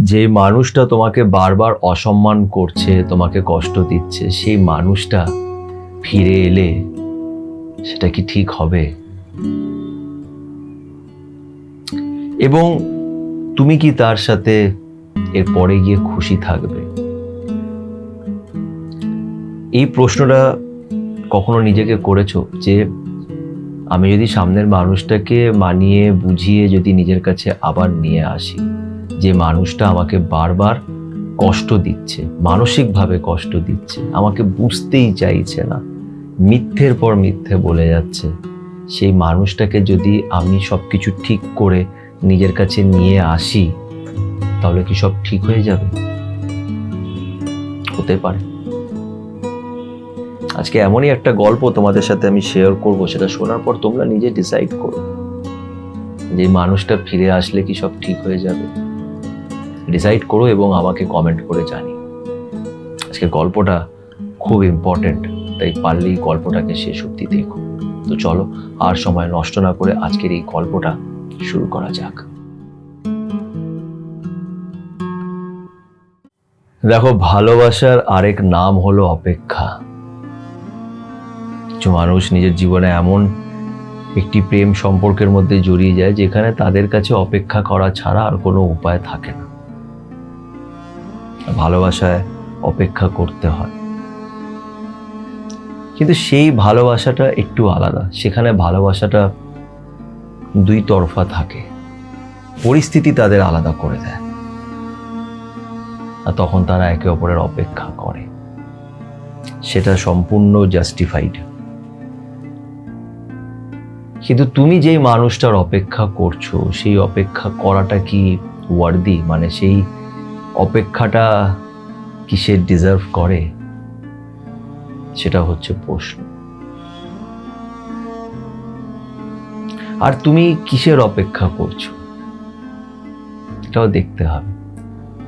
যে মানুষটা তোমাকে বারবার অসম্মান করছে, তোমাকে কষ্ট দিচ্ছে, সেই মানুষটা ফিরে এলে সেটা কি ঠিক হবে? এবং তুমি কি তার সাথে এর পরে গিয়ে খুশি থাকবে? এই প্রশ্নটা কখনো নিজেকে করেছো যে আমি যদি সামনের মানুষটাকে মানিয়ে বুঝিয়ে যদি নিজের কাছে আবার নিয়ে আসি, যে মানুষটা আমাকে বারবার কষ্ট দিচ্ছে, মানসিকভাবে কষ্ট দিচ্ছে, আমাকে বুঝতেই চাইছে না, মিথ্যের পর মিথ্যে বলে যাচ্ছে, সেই মানুষটাকে যদি আমি সবকিছু ঠিক করে নিজের কাছে নিয়ে আসি, তাহলে কি সব ঠিক হয়ে যাবে? হতে পারে। আজকে এমনই একটা গল্প তোমাদের সাথে আমি শেয়ার করব, সেটা শোনার পর তোমরা নিজে ডিসাইড করো যে মানুষটা ফিরে আসলে কি সব ঠিক হয়ে যাবে। ডিসাইড করো এবং আমাকে কমেন্ট করে জানিও। আজকের গল্পটা খুব ইম্পর্টেন্ট, তাই পারলেই গল্পটাকে শেষ অবধি দেখো। তো চলো আর সময় নষ্ট না করে আজকের এই গল্পটা শুরু করা যাক। দেখো, ভালোবাসার আরেক নাম হলো অপেক্ষা। কিছু মানুষ নিজের জীবনে এমন একটি প্রেম সম্পর্কের মধ্যে জড়িয়ে যায় যেখানে তাদের কাছে অপেক্ষা করা ছাড়া আর কোনো উপায় থাকে না। ভালোবাসায় অপেক্ষা করতে হয়, কিন্তু সেই ভালোবাসাটা একটু আলাদা। সেখানে ভালোবাসাটা দুই তরফা থাকে, পরিস্থিতি তাদের আলাদা করে দেয়, আর তখন তারা একে অপরের অপেক্ষা করে। সেটা সম্পূর্ণ জাস্টিফাইড। কিন্তু তুমি যেই মানুষটার অপেক্ষা করছো, সেই অপেক্ষা করাটা কি ওয়ার্দি? মানে সেই অপেক্ষাটা কি সে ডিজার্ভ করে? সেটা হচ্ছে প্রশ্ন। আর তুমি কিসের অপেক্ষা করছো এটাও দেখতে হবে।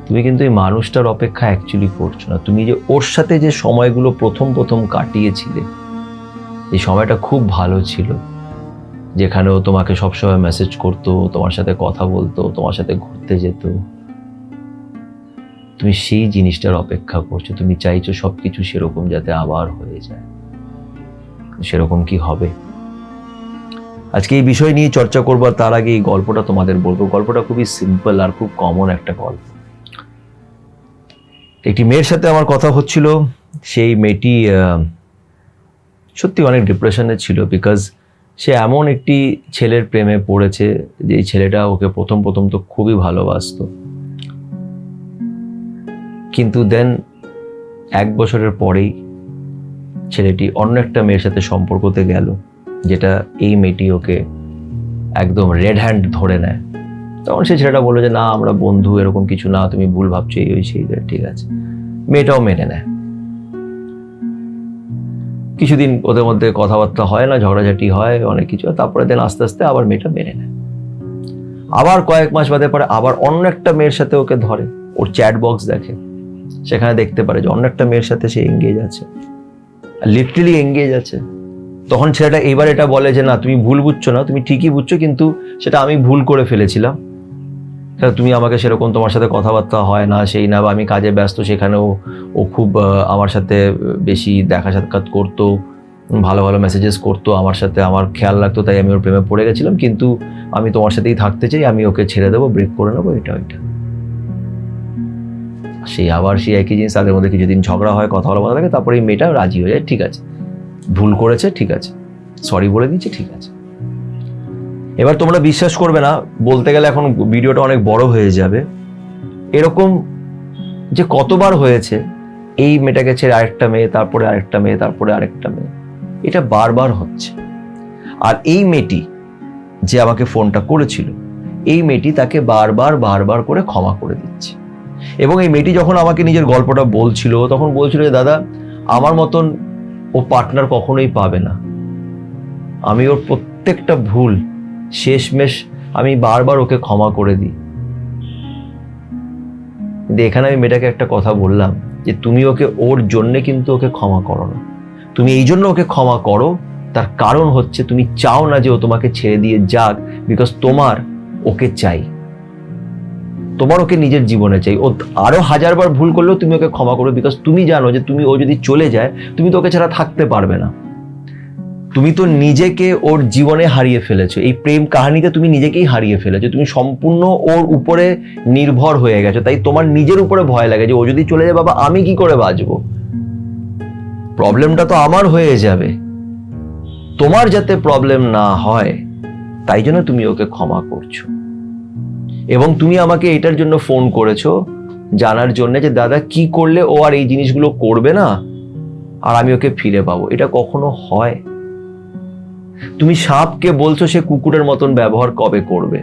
তুমি কিন্তু এই মানুষটার অপেক্ষা অ্যাকচুয়ালি করছো না। তুমি যে ওর সাথে যে সময়গুলো প্রথম কাটিয়েছিলে, এই সময়টা খুব ভালো ছিল, যেখানে ও তোমাকে সবসময় মেসেজ করতো, তোমার সাথে কথা বলতো, তোমার সাথে ঘুরতে যেত। তুমি সেই জিনিসটার অপেক্ষা করছো। তুমি চাইছো সবকিছু সেরকম যাতে আবার হয়ে যায়। সেরকম কি হবে? আজকে এই বিষয় নিয়ে চর্চা করবো। তার আগে এই গল্পটা তোমাদের বলবো। গল্পটা খুবই সিম্পল আর খুব কমন একটা গল্প। একটি মেয়ের সাথে আমার কথা হচ্ছিল। সেই মেয়েটি সত্যি অনেক ডিপ্রেশনে ছিল, বিকজ সে এমন একটি ছেলের প্রেমে পড়েছে যে ছেলেটা ওকে প্রথম তো খুবই ভালোবাসতো, কিন্তু দেন 1 বছরের পরেই ছেলেটি অন্য একটা মেয়ের সাথে সম্পর্কতে গেল, যেটা এই মেয়েটি ওকে একদম রেড হ্যান্ড ধরে নেয়। তখন সেই ছেলেটা বললো যে না, আমরা বন্ধু, এরকম কিছু না, তুমি ভুল ভাবছো, এই ওই সেই। ঠিক আছে, মেয়েটাও মেনে নেয়। কিছুদিন ওদের মধ্যে কথাবার্তা হয় না, ঝগড়াঝাটি হয়, অনেক কিছু। তারপরে দেন আস্তে আস্তে আবার মেয়েটা মেনে নেয়। আবার কয়েক মাস বাদে পরে আবার অন্য একটা মেয়ের সাথে ওকে ধরে। ওর চ্যাট বক্স দেখে, সেখানে দেখতে পারে যে অন্য একটা মেয়ের সাথে সে এঙ্গেজ আছে, লিটারালি এঙ্গেজ আছে। তখন ছেলেটা এইবার এটা বলে যে না, তুমি ভুল বুঝছো না, তুমি ঠিকই বুঝছো, কিন্তু সেটা আমি ভুল করে ফেলেছিলাম। তুমি আমাকে সেরকম, তোমার সাথে কথাবার্তা হয় না, সেই না, বা আমি কাজে ব্যস্ত, সেখানেও ও খুব আমার সাথে বেশি দেখা সাক্ষাৎ করতো, ভালো মেসেজেস করতো আমার সাথে, আমার খেয়াল রাখতো, তাই আমি ওর প্রেমে পড়ে গেছিলাম। কিন্তু আমি তোমার সাথেই থাকতে চাই, আমি ওকে ছেড়ে দেবো, ব্রেক করে নেবো, এটা ওইটা। সেই একই জিনিস। তাদের মধ্যে কিছুদিন ঝগড়া হয়, কথা বলা থাকে, তারপরে এই মেয়েটা রাজি হয়ে যায়। ঠিক আছে, ভুল করেছে, ঠিক আছে, সরি বলে দিচ্ছে, ঠিক আছে। এবার তোমরা বিশ্বাস করবে না, বলতে গেলে এখন ভিডিওটা অনেক বড় হয়ে যাবে। এরকম যে কতবার হয়েছে, এই মেয়েটাকে ছেড়ে আরেকটা মেয়ে, তারপরে আরেকটা মেয়ে, তারপরে আরেকটা মেয়ে, এটা বারবার হচ্ছে। আর এই মেয়েটি যে আমাকে ফোনটা করেছিল, এই মেয়েটি তাকে বারবার করে ক্ষমা করে দিচ্ছে। এবং এই মেয়েটি যখন আমাকে নিজের গল্পটা বলছিল, তখন বলছিল যে দাদা, আমার মতন ও পার্টনার কখনোই পাবে না। আমি ওর প্রত্যেকটা ভুল শেষমেশ আমি বারবার ওকে ক্ষমা করে দিই। কিন্তু এখানে আমি মেয়েটাকে একটা কথা বললাম যে তুমি ওকে, ওর জন্যে কিন্তু ওকে ক্ষমা করো না। তুমি এই জন্য ওকে ক্ষমা করো, তার কারণ হচ্ছে তুমি চাও না যে ও তোমাকে ছেড়ে দিয়ে যাক, বিকজ তোমার ওকে চাই। তোমার ওকে নিজের জীবনে চাই। ও আরো 1000 বার ভুল করলেও তুমি ওকে ক্ষমা করবে, বিকজ তুমি জানো যে ও যদি চলে যায় তুমি তো ওকে ছাড়া থাকতে পারবে না। তুমি তো নিজেকে ওর জীবনে হারিয়ে ফেলেছো, এই প্রেম কাহিনীতে তুমি নিজেকেই হারিয়ে ফেলেছো, তুমি সম্পূর্ণ ওর উপরে নির্ভর হয়ে গেছো। তাই তোমার নিজের উপরে ভয় লাগে যে ও যদি চলে যায় বাবা আমি কি করে বাঁচবো, প্রবলেমটা তো আমার হয়ে যাবে। তোমার যাতে প্রবলেম না হয় তাই জন্য তুমি ওকে ক্ষমা করছো। এবং তুমি আমাকে এটার জন্য ফোন করেছো জানার জন্য যে দাদা কি করলে ও আর এই জিনিসগুলো করবে না আর আমি ওকে ফিরে পাবো। এটা কখনো হয়? তুমি সাপকে বলছো সে কুকুরের মতন ব্যবহার কবে করবে?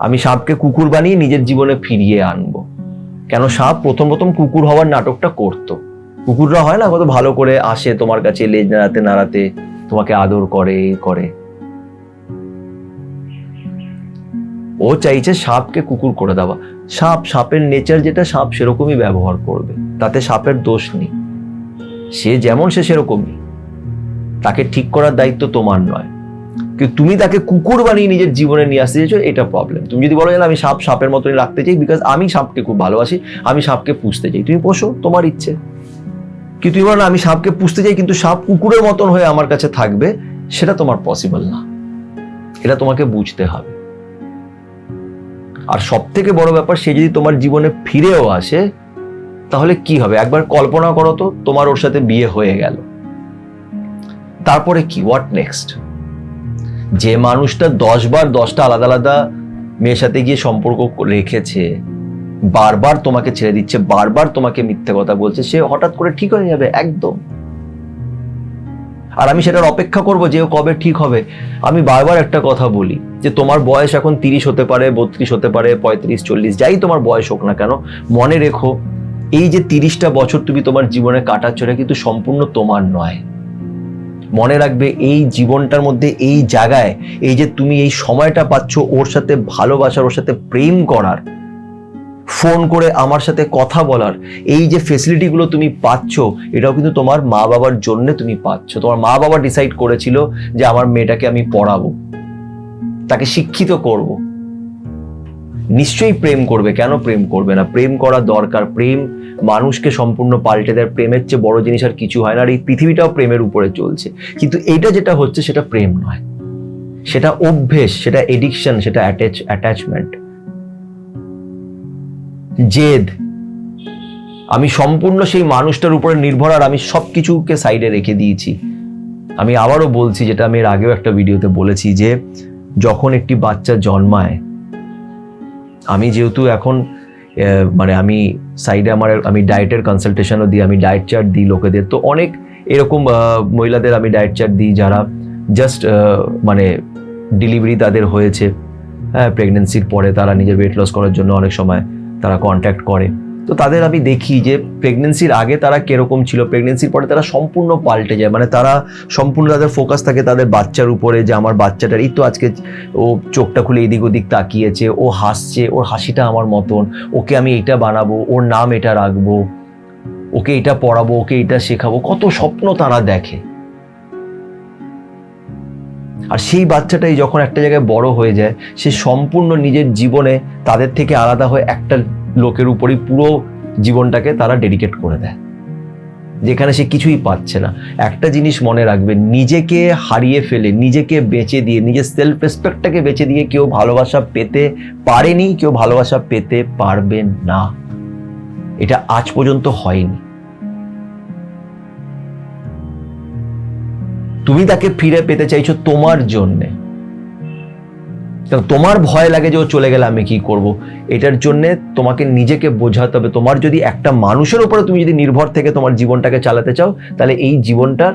আমি সাপকে কুকুর বানিয়ে নিজের জীবনে ফিরিয়ে আনবো কেন? সাপ প্রথম প্রথম কুকুর হওয়ার নাটকটা করতো। কুকুররা হয় না কত ভালো করে আসে তোমার কাছে লেজ নাড়াতে নাড়াতে তোমাকে আদর করে করে। ও চাইছে সাপকে কুকুর করে দেওয়া। সাপের নেচার যেটা, সাপ সেরকমই ব্যবহার করবে, তাতে সাপের দোষ নেই। সে যেমন সে সেরকমই, তাকে ঠিক করার দায়িত্ব তোমার নয়। কিন্তু তুমি তাকে কুকুর বানিয়ে নিজের জীবনে নিয়ে আসতে চাইছো, এটা প্রবলেম। তুমি যদি বলো যে আমি সাপের মতনই রাখতে চাই, বিকজ আমি সাপকে খুব ভালোবাসি, আমি সাপকে পুষতে চাই, তুমি পোষো, তোমার ইচ্ছে। কিন্তু তুমি বলো আমি সাপকে পুষতে চাই কিন্তু সাপ কুকুরের মতন হয়ে আমার কাছে থাকবে, সেটা তোমার পসিবল না। এটা তোমাকে বুঝতে হবে। আর সব থেকে বড় ব্যাপার, সে যদি তোমার জীবনে ফিরেও আসে তাহলে কি হবে? একবার কল্পনা করো তো, তোমার ওর সাথে বিয়ে হয়ে গেল, তারপরে কি? What next? যে মানুষটা 10 বার 10টা আলাদা আলাদা মেয়ের সাথে গিয়ে সম্পর্ক রেখেছে, বারবার তোমাকে ছেড়ে দিচ্ছে, বারবার তোমাকে মিথ্যে কথা বলছে, সে হঠাৎ করে ঠিক হয়ে যাবে একদম? আর আমি সেটার অপেক্ষা করব যে ও কবে ঠিক হবে? আমি বারবার একটা কথা বলি যে তোমার বয়স এখন 30 হতে পারে, 32 হতে পারে, 35, 40, যাই তোমার বয়স হোক না কেন, মনে রেখো এই যে 30টা বছর তুমি তোমার জীবনে কাটাচ্ছ এটা কিন্তু সম্পূর্ণ তোমার নয়। মনে রাখবে এই জীবনটার মধ্যে, এই জায়গায়, এই যে তুমি এই সময়টা পাচ্ছ ওর সাথে ভালোবাসার, ওর সাথে প্রেম করার, ফোন করে আমার সাথে কথা বলার, এই যে ফেসিলিটি গুলো তুমি পাচ্ছ, এটাও কিন্তু তোমার মা বাবার জন্য তুমি পাচ্ছ। তোমার মা বাবা ডিসাইড করেছিল যে আমার মেয়েটাকে আমি পড়াবো, তাকে শিক্ষিত করব। নিশ্চয়ই প্রেম করবে, কেন প্রেম করবে না? প্রেম করা দরকার। প্রেম মানুষকে সম্পূর্ণ পাল্টে দেয়। প্রেমের চেয়ে বড় জিনিস আর কিছু হয় না। আর এই পৃথিবীটাও প্রেমের উপরে চলছে। কিন্তু এইটা যেটা হচ্ছে সেটা প্রেম নয়, সেটা অভ্যেস, সেটা এডিকশন, সেটা অ্যাটাচমেন্ট, জেদ। আমি সম্পূর্ণ সেই মানুষটার উপরে নির্ভর, আর আমি সবকিছুকে সাইডে রেখে দিয়েছি। আমি আবারও বলছি, যেটা আমি এর আগেও একটা ভিডিওতে বলেছি, যে যখন একটি বাচ্চা জন্মায়, আমি যেহেতু এখন মানে আমি সাইডে আমি ডায়েটের কনসালটেশনও দিই, আমি ডায়েট চার্ট দিই লোকেদের। তো অনেক এরকম মহিলাদের আমি ডায়েট চার্ট দিই যারা জাস্ট মানে ডেলিভারি তাদের হয়েছে, হ্যাঁ, প্রেগনেন্সির পরে তারা নিজের ওয়েট লস করার জন্য অনেক সময় তারা কন্ট্যাক্ট করে। তো তাদের আমি দেখি যে প্রেগনেন্সির আগে তারা কিরকম ছিল, প্রেগনেন্সির পরে তারা সম্পূর্ণ পাল্টে যায়। মানে তারা সম্পূর্ণ, তাদের ফোকাস থাকে তাদের বাচ্চার উপরে, যে আমার বাচ্চাটার এই তো আজকে ও চোখটা খুলে এদিক ওদিক তাকিয়েছে, ও হাসছে, ওর হাসিটা আমার মতন, ওকে আমি এইটা বানাবো, ওর নাম এটা রাখবো, ওকে এটা পড়াবো, ওকে এটা শেখাবো, কত স্বপ্ন তারা দেখে। আর সেই বাচ্চাটাই যখন একটা জায়গায় বড় হয়ে যায়, সে সম্পূর্ণ নিজের জীবনে তাদের থেকে আলাদা হয়ে একটা লোকের উপরই পুরো জীবনটাকে তারা ডেডিকেট করে দেয়, যেখানে সে কিছুই পাচ্ছে না। একটা জিনিস মনে রাখবে, নিজেকে হারিয়ে ফেলে, নিজেকে বেচে দিয়ে, নিজের সেলফ রেসপেক্টটাকে বেচে দিয়ে কেউ ভালোবাসা পেতে পারেনি, কেউ ভালোবাসা পেতে পারবে না। এটা আজ পর্যন্ত হয়নি। তুমি তাকে ফিরে পেতে চাইছো তোমার জন্যে, তোমার ভয় লাগে যে ও চলে গেলে আমি কি করব। এটার জন্য তোমাকে নিজেকে বোঝাতে হবে, তোমার যদি একটা মানুষের উপরে তুমি যদি নির্ভর থেকে তোমার জীবনটাকে চালাতে চাও, তাহলে এই জীবনটার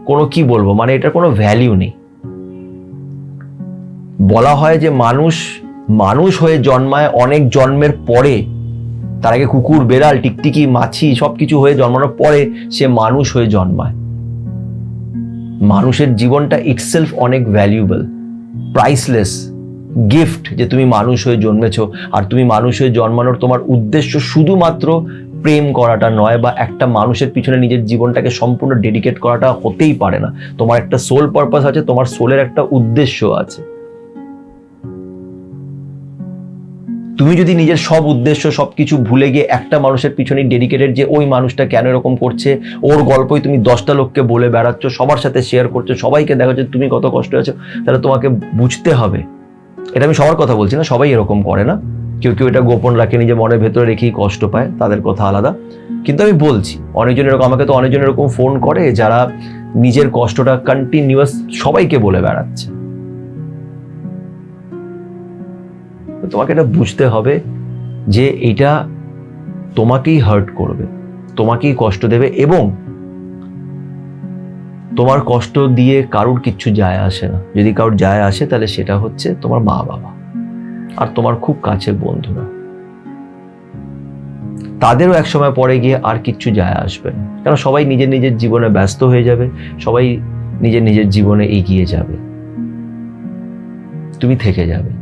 কোনো, কি বলবো, মানে এটার কোনো ভ্যালিউ নেই। বলা হয় যে মানুষ হয়ে জন্মায় অনেক জন্মের পরে, তার আগে কুকুর, বেড়াল, টিকটিকি, মাছি সবকিছু হয়ে জন্মানোর পরে সে মানুষ হয়ে জন্মায়। মানুষের জীবনটা ইটসেলফ অনেক ভ্যালুয়েবল, প্রাইসলেস গিফট, যে তুমি মানুষ হয়ে জন্মেছো। আর তুমি মানুষ হয়ে জন্মানোর তোমার উদ্দেশ্য শুধুমাত্র প্রেম করাটা নয়, বা একটা মানুষের পিছনে নিজের জীবনটাকে সম্পূর্ণ ডেডিকেট করাটা হতেই পারে না। তোমার একটা সোল পারপাস আছে, তোমার সোলের একটা উদ্দেশ্য আছে। তুমি যদি নিজের সব উদ্দেশ্য সবকিছু ভুলে গিয়ে একটা মানুষের পিছনে ডেডিকেটেড, যে ওই মানুষটা কেন এরকম করছে, ওর গল্পই তুমি 10টা লোককে বলে বেড়াচ্ছ, সবার সাথে শেয়ার করছো, সবাইকে দেখাচ্ছ তুমি কত কষ্ট আছো, তাহলে তোমাকে বুঝতে হবে, এটা আমি সবার কথা বলছি না, সবাই এরকম করে না, কেউ কেউ এটা গোপন রাখে, নিজে মনের ভেতরে রেখেই কষ্ট পায়, তাদের কথা আলাদা। কিন্তু আমি বলছি অনেকজন এরকম, আমাকে তো অনেকজন এরকম ফোন করে যারা নিজের কষ্টটা কন্টিনিউয়াস সবাইকে বলে বেড়াচ্ছে। তোমাকে এটা বুঝতে হবে যে এটা তোমাকেই হার্ট করবে, তোমাকেই কষ্ট দেবে, এবং তোমার কষ্ট দিয়ে কারুর কিচ্ছু যায় আসে না। যদি কারুর যায় আসে তাহলে সেটা হচ্ছে তোমার মা বাবা আর তোমার খুব কাছের বন্ধুরা, তাদেরও এক সময় পরে গিয়ে আর কিচ্ছু যায় আসবে না, কারণ সবাই নিজের নিজের জীবনে ব্যস্ত হয়ে যাবে, সবাই নিজের নিজের জীবনে এগিয়ে যাবে, তুমি থেকে যাবে।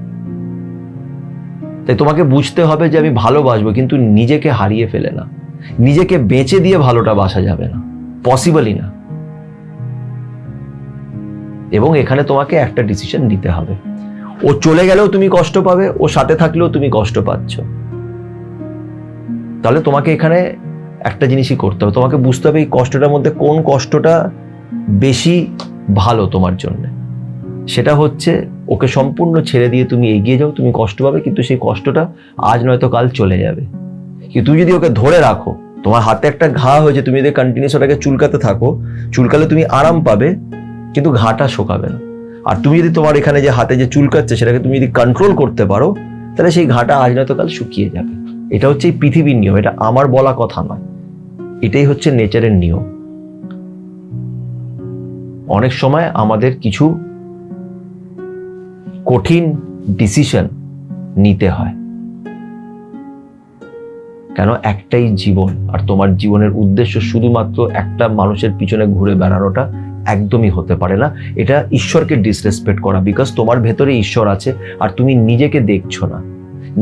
তাই তোমাকে বুঝতে হবে যে আমি ভালোবাসবো, কিন্তু নিজেকে হারিয়ে ফেলে না, নিজেকে বেঁচে দিয়ে ভালোটা বাসা যাবে না, পসিবলই না। এবং এখানে তোমাকে একটা ডিসিশন নিতে হবে, ও চলে গেলেও তুমি কষ্ট পাবে, ও সাথে থাকলেও তুমি কষ্ট পাচ্ছ, তাহলে তোমাকে এখানে একটা জিনিসই করতে হবে, তোমাকে বুঝতে হবে এই কষ্টটার মধ্যে কোন কষ্টটা বেশি ভালো তোমার জন্য। সেটা হচ্ছে ওকে সম্পূর্ণ ছেড়ে দিয়ে তুমি এগিয়ে যাও, তুমি কষ্ট পাবে, কিন্তু সেই কষ্টটা আজ নয়তো কাল চলে যাবে। কিন্তু তুমি যদি ওকে ধরে রাখো, তোমার হাতে একটা ঘা হয়েছে, তুমি যদি কন্টিনিউস ওটাকে চুলকাতে থাকো, চুলকালে তুমি আরাম পাবে কিন্তু ঘাটা শোকাবে না। আর তুমি যদি তোমার এখানে যে হাতে যে চুলকাচ্ছে সেটাকে তুমি যদি কন্ট্রোল করতে পারো, তাহলে সেই ঘাটা আজ নয়তো কাল শুকিয়ে যাবে। এটা হচ্ছে এই পৃথিবীর নিয়ম, এটা আমার বলা কথা নয়, এটাই হচ্ছে নেচারের নিয়ম। অনেক সময় আমাদের কিছু কঠিন ডিসিশন নিতে হয়, কেন একটাই জীবন, আর তোমার জীবনের উদ্দেশ্য শুধুমাত্র একটা মানুষের পিছনে ঘুরে বেড়ানোটা একদমই হতে পারে না। এটা ঈশ্বরকে ডিসরেসপেক্ট করা, বিকজ তোমার ভেতরে ঈশ্বর আছে আর তুমি নিজেকে দেখছো না,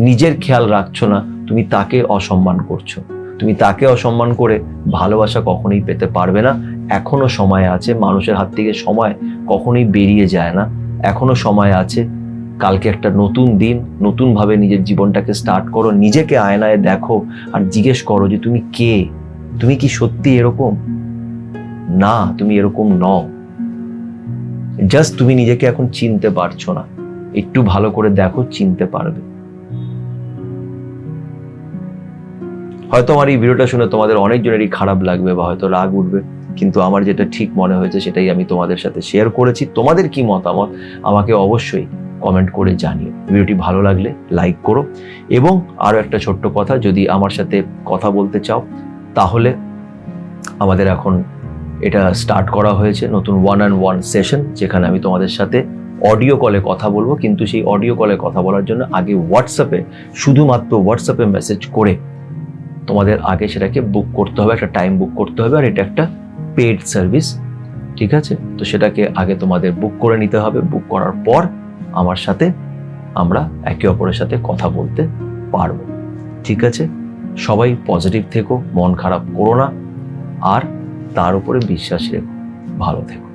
নিজের খেয়াল রাখছো না, তুমি তাকে অসম্মান করছো। তুমি তাকে অসম্মান করে ভালোবাসা কখনোই পেতে পারবে না। এখনো সময় আছে, মানুষের হাত থেকে সময় কখনোই বেরিয়ে যায় না, এখনো সময় আছে। কালকে একটা নতুন দিন, নতুন ভাবে নিজের জীবনটাকে স্টার্ট করো, নিজেকে আয়নায় দেখো আর জিজ্ঞেস করো যে তুমি কে, তুমি কি সত্যি এরকম? না, তুমি এরকম নও, জাস্ট তুমি নিজেকে এখন চিনতে পারছো না, একটু ভালো করে দেখো, চিনতে পারবে। হয়তো আমার এই ভিডিওটা শুনে তোমাদের অনেকজনেরই খারাপ লাগবে বা হয়তো রাগ উঠবে, কিন্তু আমার যেটা ঠিক মনে হয়েছে সেটাই আমি তোমাদের সাথে শেয়ার করেছি। তোমাদের কি মতামত আমাকে অবশ্যই কমেন্ট করে জানিও। ভিডিওটি ভালো লাগলে লাইক করো, এবং আরো একটা ছোট্ট কথা, যদি আমার সাথে কথা বলতে চাও তাহলে আমাদের এখন এটা স্টার্ট করা হয়েছে নতুন 1-on-1 সেশন, যেখানে আমি তোমাদের সাথে অডিও কলে কথা বলবো। কিন্তু সেই অডিও কলে কথা বলার জন্য আগে হোয়াটসঅ্যাপে, শুধুমাত্র হোয়াটসঅ্যাপে মেসেজ করে তোমাদের আগে সেটাকে বুক করতে হবে, একটা টাইম বুক করতে হবে, আর এটা একটা পেড সার্ভিস, ঠিক আছে? তো সেটাকে আগে তোমাদের বুক করে নিতে হবে। বুক করার পর আমার সাথে আমরা একে অপরের সাথে কথা বলতে পারবো, ঠিক আছে? সবাই পজিটিভ থেকো, মন খারাপ করো না, আর তার উপরে বিশ্বাস রেখো, ভালো থেকো।